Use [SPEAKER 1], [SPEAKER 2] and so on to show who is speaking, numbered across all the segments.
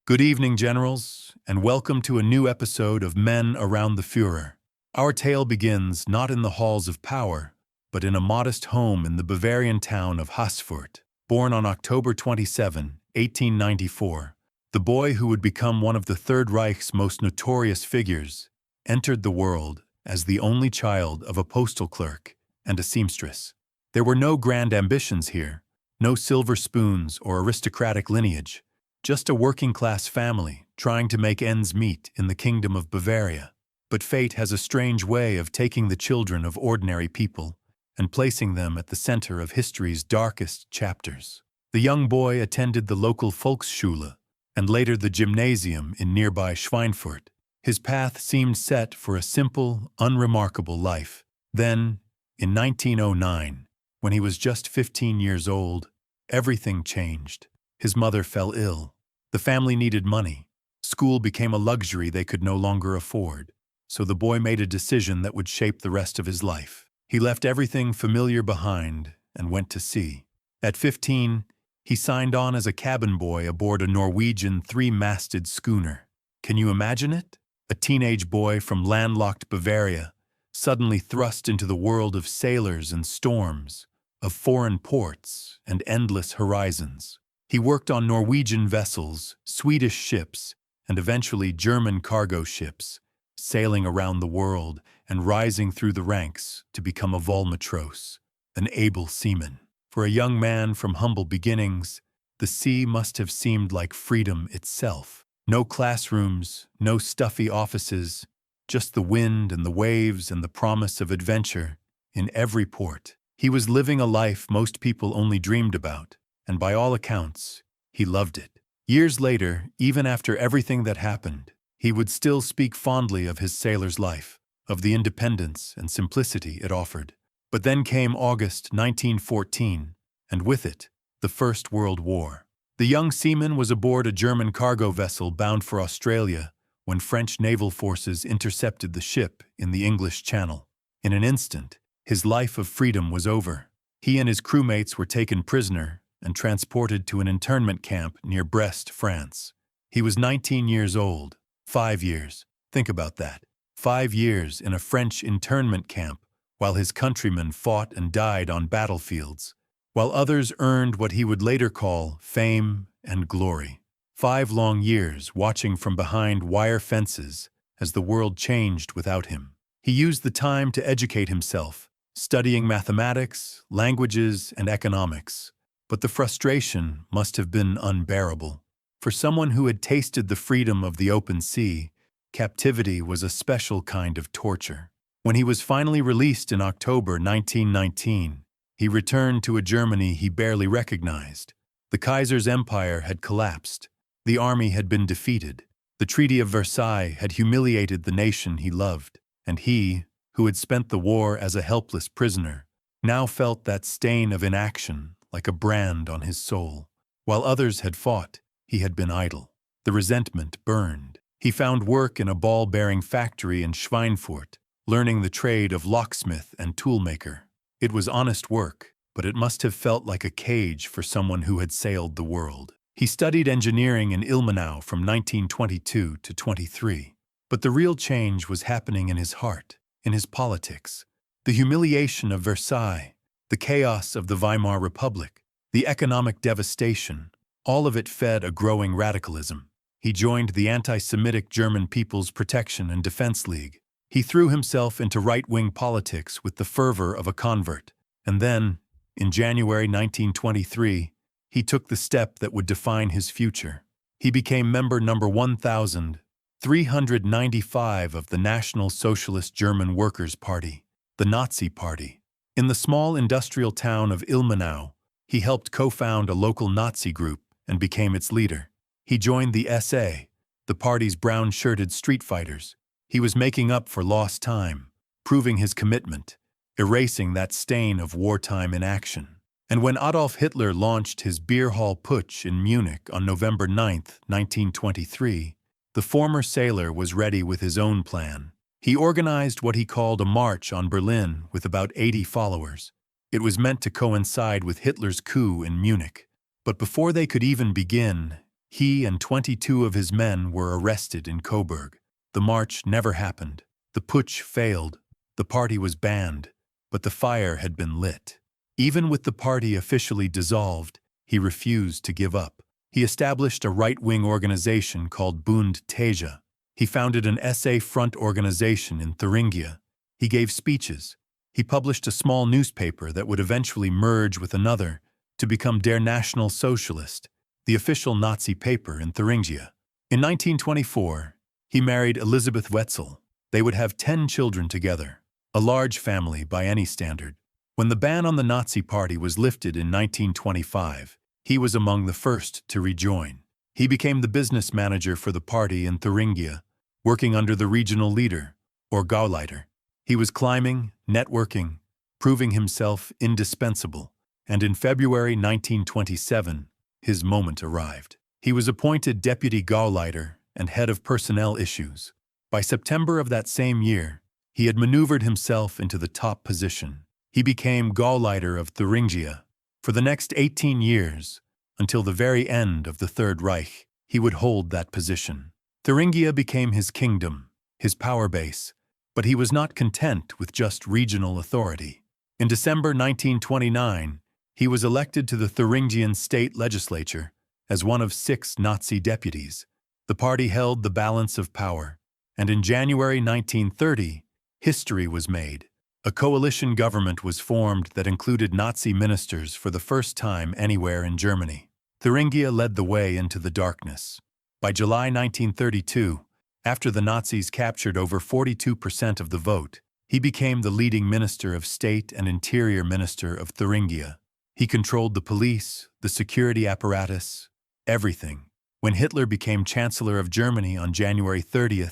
[SPEAKER 1] Good evening, generals, and welcome to a new episode of Men Around the Fuhrer. Our tale begins not in the halls of power, but in a modest home in the Bavarian town of Haßfurt. Born on October 27, 1894, the boy who would become one of the Third Reich's most notorious figures entered the world as the only child of a postal clerk and a seamstress. There were no grand ambitions here, no silver spoons or aristocratic lineage. Just a working-class family trying to make ends meet in the Kingdom of Bavaria. But fate has a strange way of taking the children of ordinary people and placing them at the center of history's darkest chapters. The young boy attended the local Volksschule and later the gymnasium in nearby Schweinfurt. His path seemed set for a simple, unremarkable life. Then, in 1909, when he was just 15 years old, everything changed. His mother fell ill. The family needed money. School became a luxury they could no longer afford. So the boy made a decision that would shape the rest of his life. He left everything familiar behind and went to sea. At 15, he signed on as a cabin boy aboard a Norwegian three-masted schooner. Can you imagine it? A teenage boy from landlocked Bavaria, suddenly thrust into the world of sailors and storms, of foreign ports and endless horizons. He worked on Norwegian vessels, Swedish ships, and eventually German cargo ships, sailing around the world and rising through the ranks to become a Vollmatros, an able seaman. For a young man from humble beginnings, the sea must have seemed like freedom itself. No classrooms, no stuffy offices, just the wind and the waves and the promise of adventure in every port. He was living a life most people only dreamed about. And by all accounts, he loved it. Years later, even after everything that happened, he would still speak fondly of his sailor's life, of the independence and simplicity it offered. But then came August 1914, and with it, the First World War. The young seaman was aboard a German cargo vessel bound for Australia when French naval forces intercepted the ship in the English Channel. In an instant, his life of freedom was over. He and his crewmates were taken prisoner and transported to an internment camp near Brest, France. He was 19 years old. 5 years. Think about that. 5 years in a French internment camp while his countrymen fought and died on battlefields, while others earned what he would later call fame and glory. 5 long years watching from behind wire fences as the world changed without him. He used the time to educate himself, studying mathematics, languages, and economics. But the frustration must have been unbearable. For someone who had tasted the freedom of the open sea, captivity was a special kind of torture. When he was finally released in October 1919, he returned to a Germany he barely recognized. The Kaiser's empire had collapsed. The army had been defeated. The Treaty of Versailles had humiliated the nation he loved. And he, who had spent the war as a helpless prisoner, now felt that stain of inaction like a brand on his soul. While others had fought, he had been idle. The resentment burned. He found work in a ball-bearing factory in Schweinfurt, learning the trade of locksmith and toolmaker. It was honest work, but it must have felt like a cage for someone who had sailed the world. He studied engineering in Ilmenau from 1922 to 23. But the real change was happening in his heart, in his politics. The humiliation of Versailles, the chaos of the Weimar Republic, the economic devastation, all of it fed a growing radicalism. He joined the anti-Semitic German People's Protection and Defense League. He threw himself into right-wing politics with the fervor of a convert. And then, in January 1923, he took the step that would define his future. He became member number 1,395 of the National Socialist German Workers' Party, the Nazi Party. In the small industrial town of Ilmenau, he helped co-found a local Nazi group and became its leader. He joined the SA, the party's brown-shirted street fighters. He was making up for lost time, proving his commitment, erasing that stain of wartime inaction. And when Adolf Hitler launched his beer hall putsch in Munich on November 9, 1923, the former sailor was ready with his own plan. He organized what he called a march on Berlin with about 80 followers. It was meant to coincide with Hitler's coup in Munich. But before they could even begin, He and 22 of his men were arrested in Coburg. The march never happened. The putsch failed. The party was banned, but the fire had been lit. Even with the party officially dissolved, he refused to give up. He established a right-wing organization called Bund Teja. He founded an SA front organization in Thuringia. He gave speeches. He published a small newspaper that would eventually merge with another to become Der National Socialist, the official Nazi paper in Thuringia. In 1924, he married Elisabeth Wetzel. They would have 10 children together, a large family by any standard. When the ban on the Nazi Party was lifted in 1925, he was among the first to rejoin. He became the business manager for the party in Thuringia, working under the regional leader, or Gauleiter. He was climbing, networking, proving himself indispensable, and in February 1927, his moment arrived. He was appointed deputy Gauleiter and head of personnel issues. By September of that same year, he had maneuvered himself into the top position. He became Gauleiter of Thuringia. For the next 18 years, until the very end of the Third Reich, he would hold that position. Thuringia became his kingdom, his power base, but he was not content with just regional authority. In December 1929, he was elected to the Thuringian state legislature as one of 6 Nazi deputies. The party held the balance of power, and in January 1930, history was made. A coalition government was formed that included Nazi ministers for the first time anywhere in Germany. Thuringia led the way into the darkness. By July 1932, after the Nazis captured over 42% of the vote, he became the leading minister of state and interior minister of Thuringia. He controlled the police, the security apparatus, everything. When Hitler became Chancellor of Germany on January 30,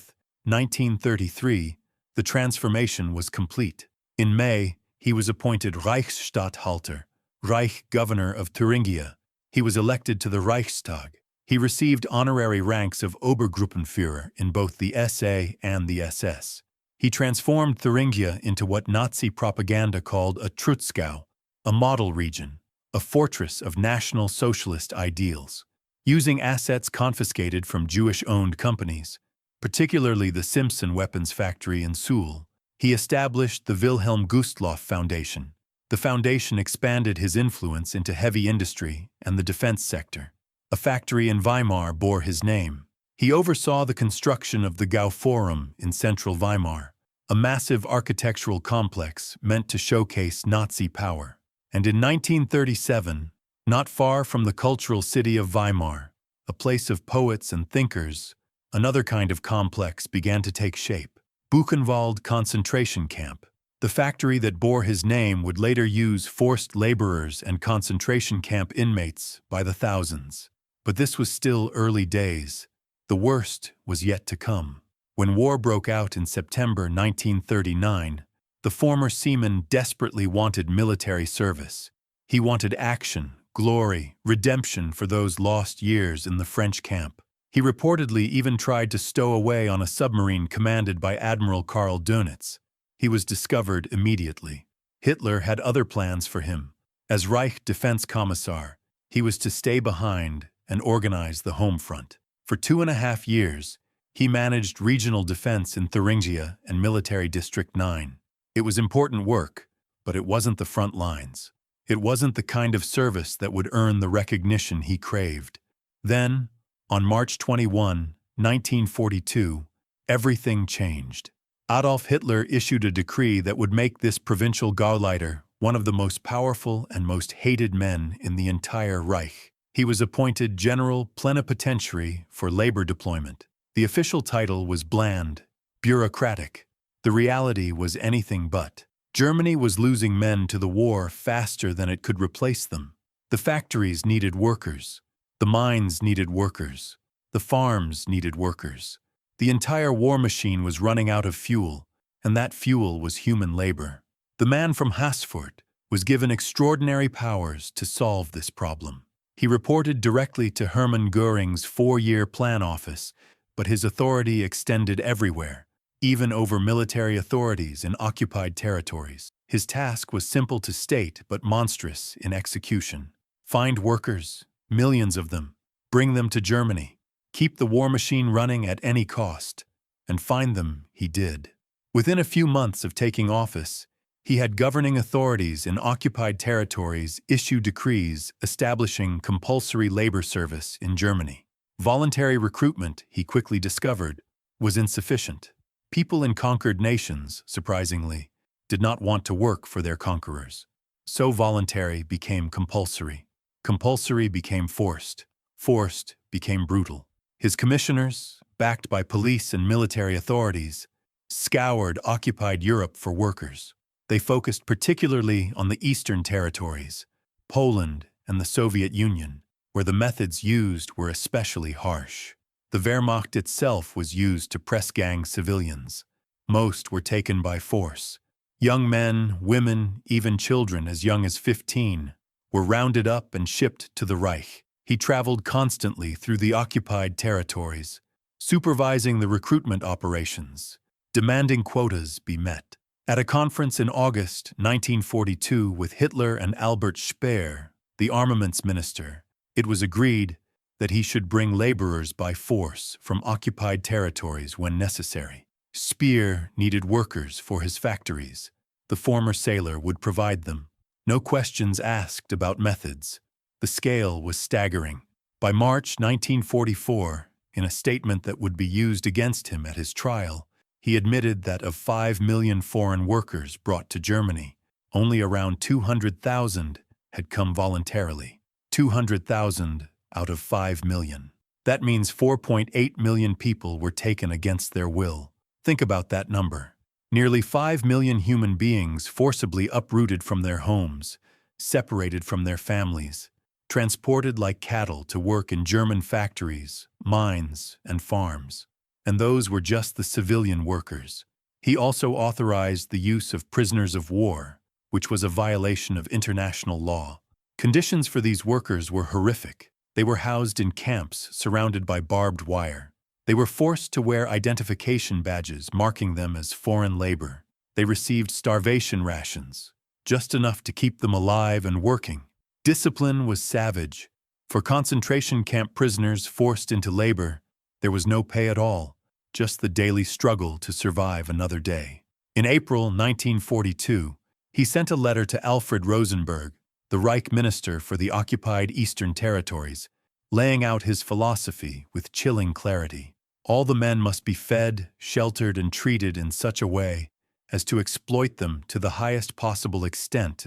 [SPEAKER 1] 1933, the transformation was complete. In May, he was appointed Reichsstatthalter, Reich Governor of Thuringia. He was elected to the Reichstag. He received honorary ranks of Obergruppenführer in both the SA and the SS. He transformed Thuringia into what Nazi propaganda called a Trutzgau, a model region, a fortress of National Socialist ideals. Using assets confiscated from Jewish-owned companies, particularly the Simpson weapons factory in Suhl, he established the Wilhelm Gustloff Foundation. The foundation expanded his influence into heavy industry and the defense sector. A factory in Weimar bore his name. He oversaw the construction of the Gau Forum in central Weimar, a massive architectural complex meant to showcase Nazi power. And in 1937, not far from the cultural city of Weimar, a place of poets and thinkers, another kind of complex began to take shape. Buchenwald concentration camp. The factory that bore his name would later use forced laborers and concentration camp inmates by the thousands. But this was still early days. The worst was yet to come. When war broke out in September 1939, the former seaman desperately wanted military service. He wanted action, glory, redemption for those lost years in the French camp. He reportedly even tried to stow away on a submarine commanded by Admiral Karl Dönitz. He was discovered immediately. Hitler had other plans for him. As Reich Defense Commissar, he was to stay behind and organize the home front. For 2.5 years, he managed regional defense in Thuringia and Military District 9. It was important work, but it wasn't the front lines. It wasn't the kind of service that would earn the recognition he craved. Then, on March 21, 1942, everything changed. Adolf Hitler issued a decree that would make this provincial Gauleiter one of the most powerful and most hated men in the entire Reich. He was appointed General Plenipotentiary for labor deployment. The official title was bland, bureaucratic. The reality was anything but. Germany was losing men to the war faster than it could replace them. The factories needed workers. The mines needed workers. The farms needed workers. The entire war machine was running out of fuel, and that fuel was human labor. The man from Haßfurt was given extraordinary powers to solve this problem. He reported directly to Hermann Göring's 4-year plan office, but his authority extended everywhere, even over military authorities in occupied territories. His task was simple to state but monstrous in execution. Find workers, millions of them. Bring them to Germany. Keep the war machine running at any cost. And find them he did. Within a few months of taking office, he had governing authorities in occupied territories issue decrees establishing compulsory labor service in Germany. Voluntary recruitment, he quickly discovered, was insufficient. People in conquered nations, surprisingly, did not want to work for their conquerors. So voluntary became compulsory. Compulsory became forced. Forced became brutal. His commissioners, backed by police and military authorities, scoured occupied Europe for workers. They focused particularly on the eastern territories, Poland and the Soviet Union, where the methods used were especially harsh. The Wehrmacht itself was used to press gang civilians. Most were taken by force. Young men, women, even children as young as 15, were rounded up and shipped to the Reich. He traveled constantly through the occupied territories, supervising the recruitment operations, demanding quotas be met. At a conference in August 1942 with Hitler and Albert Speer, the armaments minister, it was agreed that he should bring laborers by force from occupied territories when necessary. Speer needed workers for his factories. The former sailor would provide them. No questions asked about methods. The scale was staggering. By March 1944, in a statement that would be used against him at his trial, he admitted that of 5 million foreign workers brought to Germany, only around 200,000 had come voluntarily. 200,000 out of 5 million. That means 4.8 million people were taken against their will. Think about that number. Nearly 5 million human beings forcibly uprooted from their homes, separated from their families, transported like cattle to work in German factories, mines, and farms. And those were just the civilian workers. He also authorized the use of prisoners of war, which was a violation of international law. Conditions for these workers were horrific. They were housed in camps surrounded by barbed wire. They were forced to wear identification badges marking them as foreign labor. They received starvation rations, just enough to keep them alive and working. Discipline was savage. For concentration camp prisoners forced into labor, there was no pay at all, just the daily struggle to survive another day. In April 1942, he sent a letter to Alfred Rosenberg, the Reich minister for the occupied Eastern Territories, laying out his philosophy with chilling clarity. All the men must be fed, sheltered, and treated in such a way as to exploit them to the highest possible extent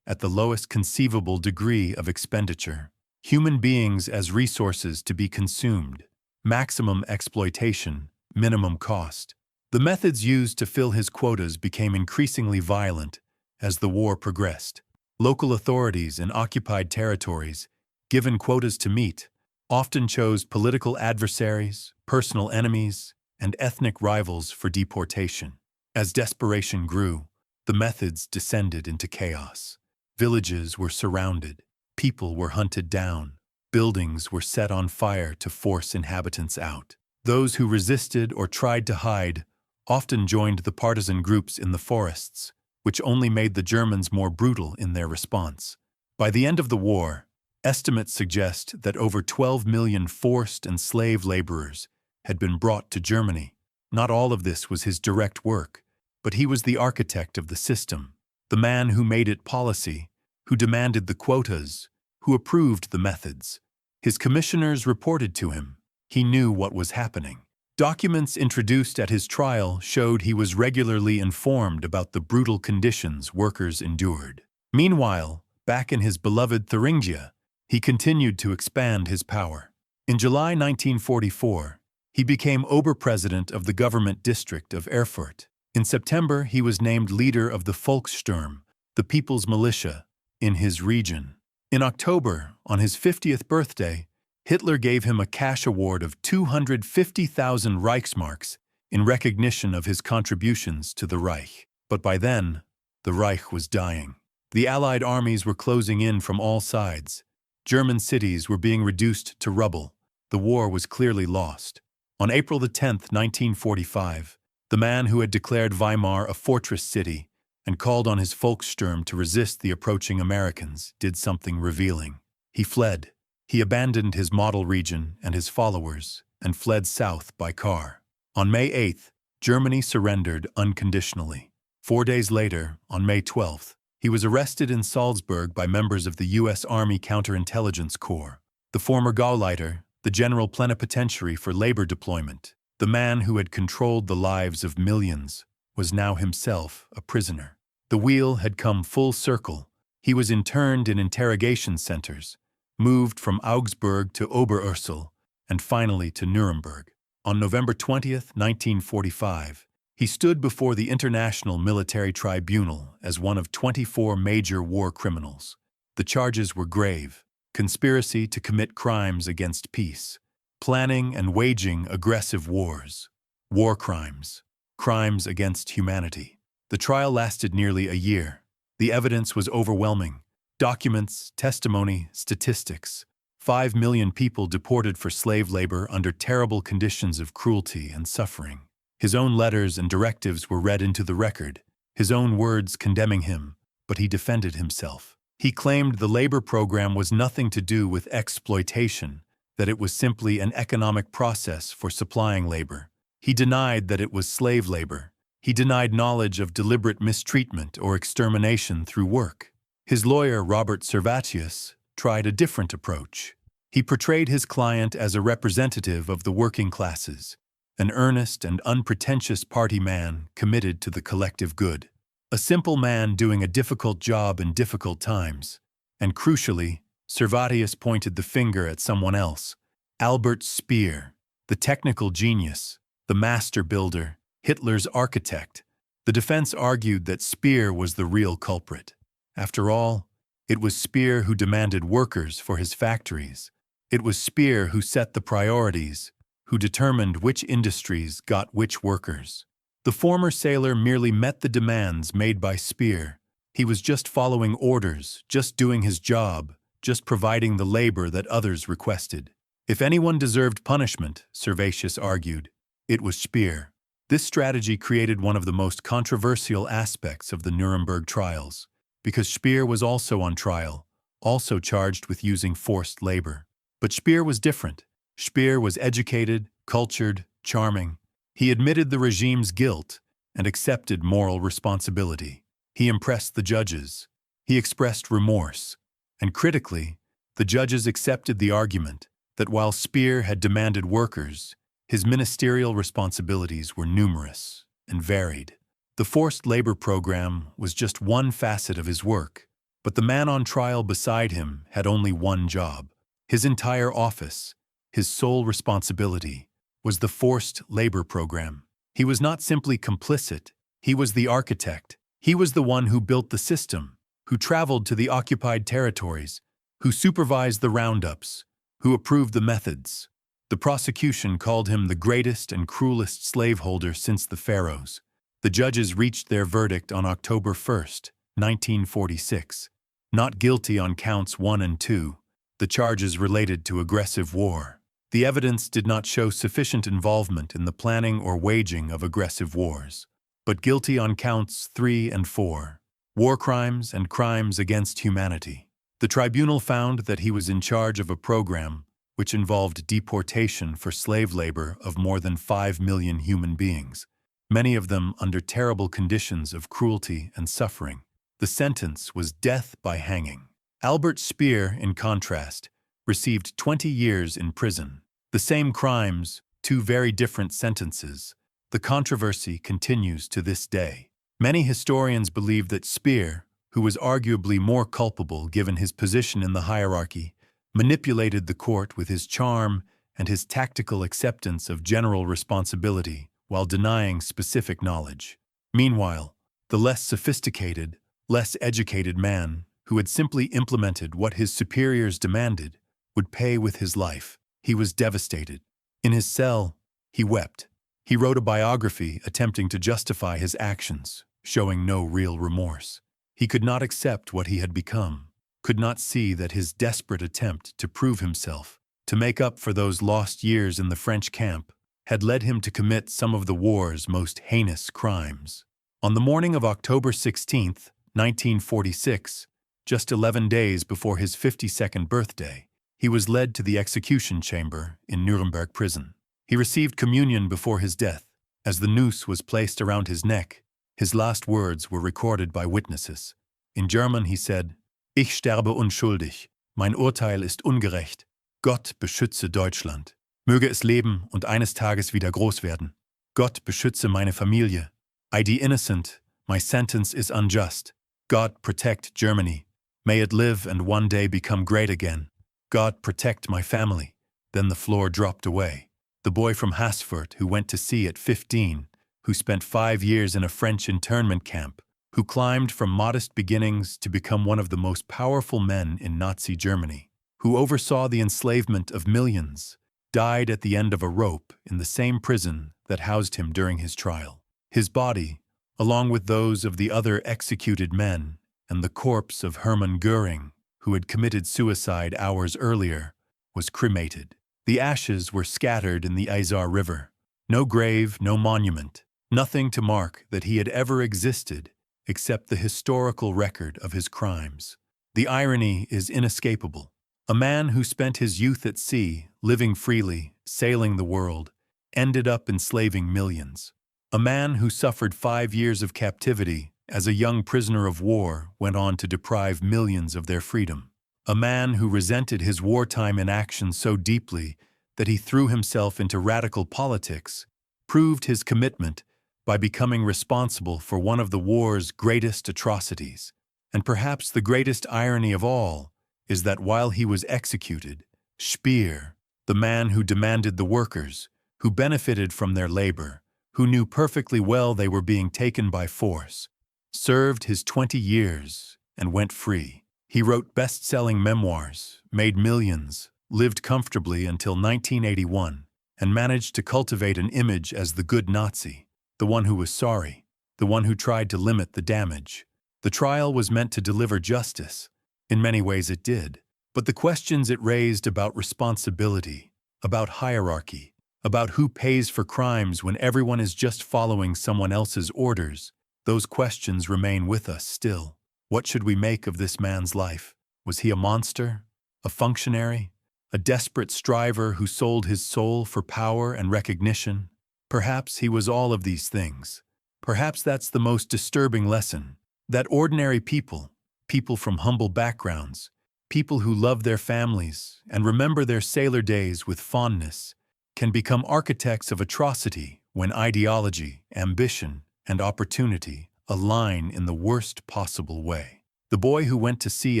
[SPEAKER 1] at the lowest conceivable degree of expenditure. Human beings as resources to be consumed. Maximum exploitation, minimum cost. The methods used to fill his quotas became increasingly violent as the war progressed. Local authorities in occupied territories, given quotas to meet, often chose political adversaries, personal enemies, and ethnic rivals for deportation. As desperation grew, the methods descended into chaos. Villages were surrounded, people were hunted down, buildings were set on fire to force inhabitants out. Those who resisted or tried to hide often joined the partisan groups in the forests, which only made the Germans more brutal in their response. By the end of the war, estimates suggest that over 12 million forced and slave laborers had been brought to Germany. Not all of this was his direct work, but he was the architect of the system, the man who made it policy, who demanded the quotas, who approved the methods. His commissioners reported to him. He knew what was happening. Documents introduced at his trial showed he was regularly informed about the brutal conditions workers endured. Meanwhile, back in his beloved Thuringia, he continued to expand his power. In July 1944, he became Oberpresident of the government district of Erfurt. In September, he was named leader of the Volkssturm, the People's Militia, in his region. In October, on his 50th birthday, Hitler gave him a cash award of 250,000 Reichsmarks in recognition of his contributions to the Reich. But by then, the Reich was dying. The Allied armies were closing in from all sides. German cities were being reduced to rubble. The war was clearly lost. On April 10, 1945, the man who had declared Weimar a fortress city and called on his Volkssturm to resist the approaching Americans did something revealing. He fled. He abandoned his model region and his followers and fled south by car. On May 8th, Germany surrendered unconditionally. 4 days later, on May 12th, he was arrested in Salzburg by members of the U.S. Army Counterintelligence Corps. The former Gauleiter, the General Plenipotentiary for labor deployment, the man who had controlled the lives of millions, was now himself a prisoner. The wheel had come full circle. He was interned in interrogation centers, moved from Augsburg to Oberursel, and finally to Nuremberg. On November 20th, 1945, he stood before the International Military Tribunal as one of 24 major war criminals. The charges were grave: conspiracy to commit crimes against peace, planning and waging aggressive wars, war crimes, crimes against humanity. The trial lasted nearly a year. The evidence was overwhelming. Documents, testimony, statistics. 5 million people deported for slave labor under terrible conditions of cruelty and suffering. His own letters and directives were read into the record, his own words condemning him, but he defended himself. He claimed the labor program was nothing to do with exploitation, that it was simply an economic process for supplying labor. He denied that it was slave labor. He denied knowledge of deliberate mistreatment or extermination through work. His lawyer, Robert Servatius, tried a different approach. He portrayed his client as a representative of the working classes, an earnest and unpretentious party man committed to the collective good, a simple man doing a difficult job in difficult times. And crucially, Servatius pointed the finger at someone else, Albert Speer, the technical genius, the master builder, Hitler's architect. The defense argued that Speer was the real culprit. After all, it was Speer who demanded workers for his factories. It was Speer who set the priorities, who determined which industries got which workers. The former sailor merely met the demands made by Speer. He was just following orders, just doing his job, just providing the labor that others requested. If anyone deserved punishment, Servatius argued, it was Speer. This strategy created one of the most controversial aspects of the Nuremberg trials, because Speer was also on trial, also charged with using forced labor. But Speer was different. Speer was educated, cultured, charming. He admitted the regime's guilt and accepted moral responsibility. He impressed the judges. He expressed remorse. And critically, the judges accepted the argument that while Speer had demanded workers, his ministerial responsibilities were numerous and varied. The forced labor program was just one facet of his work, but the man on trial beside him had only one job. His entire office, his sole responsibility, was the forced labor program. He was not simply complicit, he was the architect. He was the one who built the system, who traveled to the occupied territories, who supervised the roundups, who approved the methods. The prosecution called him the greatest and cruelest slaveholder since the pharaohs. The judges reached their verdict on October 1st, 1946. Not guilty on counts 1 and 2, the charges related to aggressive war. The evidence did not show sufficient involvement in the planning or waging of aggressive wars, but guilty on counts 3 and 4, war crimes and crimes against humanity. The tribunal found that he was in charge of a program which involved deportation for slave labor of more than 5 million human beings, many of them under terrible conditions of cruelty and suffering. The sentence was death by hanging. Albert Speer, in contrast, received 20 years in prison. The same crimes, 2 very different sentences. The controversy continues to this day. Many historians believe that Speer, who was arguably more culpable given his position in the hierarchy, manipulated the court with his charm and his tactical acceptance of general responsibility while denying specific knowledge. Meanwhile, the less sophisticated, less educated man, who had simply implemented what his superiors demanded, would pay with his life. He was devastated. In his cell, he wept. He wrote a biography attempting to justify his actions, showing no real remorse. He could not accept what he had become, could not see that his desperate attempt to prove himself, to make up for those lost years in the French camp, had led him to commit some of the war's most heinous crimes. On the morning of October 16th, 1946, just 11 days before his 52nd birthday, He was led to the execution chamber in Nuremberg prison. He received communion before his death. As the noose was placed around his neck, his last words were recorded by witnesses. In German he said, "Ich sterbe unschuldig. Mein Urteil ist ungerecht. Gott beschütze Deutschland. Möge es leben und eines Tages wieder groß werden. Gott beschütze meine Familie. I die innocent. My sentence is unjust. God protect Germany. May it live and one day become great again. God protect my family." Then the floor dropped away. The boy from Haßfurt who went to sea at 15, who spent 5 years in a French internment camp, who climbed from modest beginnings to become one of the most powerful men in Nazi Germany, who oversaw the enslavement of millions, died at the end of a rope in the same prison that housed him during his trial. His body, along with those of the other executed men and the corpse of Hermann Göring, who had committed suicide hours earlier, was cremated. The ashes were scattered in the Isar River. No grave, no monument, nothing to mark that he had ever existed except the historical record of his crimes. The irony is inescapable. A man who spent his youth at sea, living freely, sailing the world, ended up enslaving millions. A man who suffered 5 years of captivity as a young prisoner of war went on to deprive millions of their freedom. A man who resented his wartime inaction so deeply that he threw himself into radical politics proved his commitment by becoming responsible for one of the war's greatest atrocities. And perhaps the greatest irony of all is that while he was executed, Speer, the man who demanded the workers, who benefited from their labor, who knew perfectly well they were being taken by force, served his 20 years and went free. He wrote best-selling memoirs, made millions, lived comfortably until 1981, and managed to cultivate an image as the good Nazi, the one who was sorry, the one who tried to limit the damage. The trial was meant to deliver justice. In many ways it did. But the questions it raised about responsibility, about hierarchy, about who pays for crimes when everyone is just following someone else's orders, those questions remain with us still. What should we make of this man's life? Was he a monster? A functionary? A desperate striver who sold his soul for power and recognition? Perhaps he was all of these things. Perhaps that's the most disturbing lesson, that ordinary people, people from humble backgrounds, people who love their families and remember their sailor days with fondness, can become architects of atrocity when ideology, ambition, and opportunity align in the worst possible way. The boy who went to sea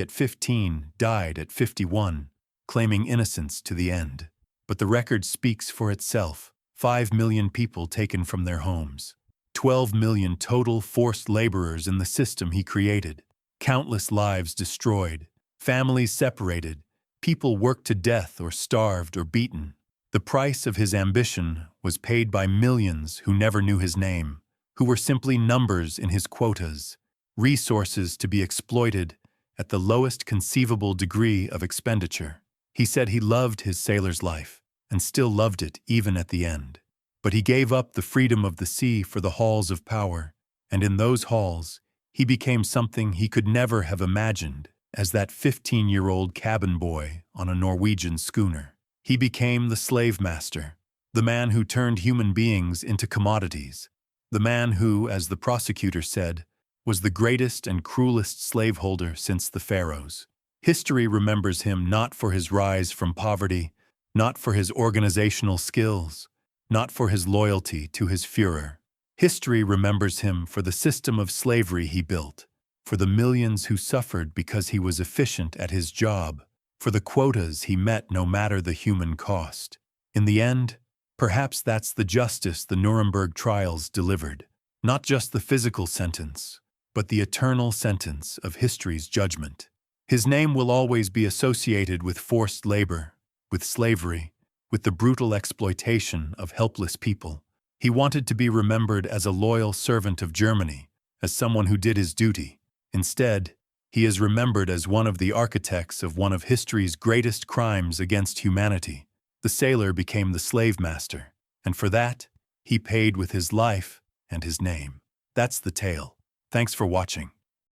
[SPEAKER 1] at 15 died at 51, claiming innocence to the end. But the record speaks for itself. 5 million people taken from their homes. 12 million total forced laborers in the system he created. Countless lives destroyed. Families separated. People worked to death or starved or beaten. The price of his ambition was paid by millions who never knew his name, who were simply numbers in his quotas, resources to be exploited at the lowest conceivable degree of expenditure. He said he loved his sailor's life, and still loved it even at the end. But he gave up the freedom of the sea for the halls of power, and in those halls, he became something he could never have imagined as that 15-year-old cabin boy on a Norwegian schooner. He became the slave master, the man who turned human beings into commodities, the man who, as the prosecutor said, was the greatest and cruelest slaveholder since the pharaohs. History remembers him not for his rise from poverty, not for his organizational skills, not for his loyalty to his Fuhrer. History remembers him for the system of slavery he built, for the millions who suffered because he was efficient at his job, for the quotas he met no matter the human cost. In the end, perhaps that's the justice the Nuremberg trials delivered, not just the physical sentence, but the eternal sentence of history's judgment. His name will always be associated with forced labor, with slavery, with the brutal exploitation of helpless people. He wanted to be remembered as a loyal servant of Germany, as someone who did his duty. Instead, he is remembered as one of the architects of one of history's greatest crimes against humanity. The sailor became the slave master, and for that, he paid with his life and his name. That's the tale. Thanks for watching.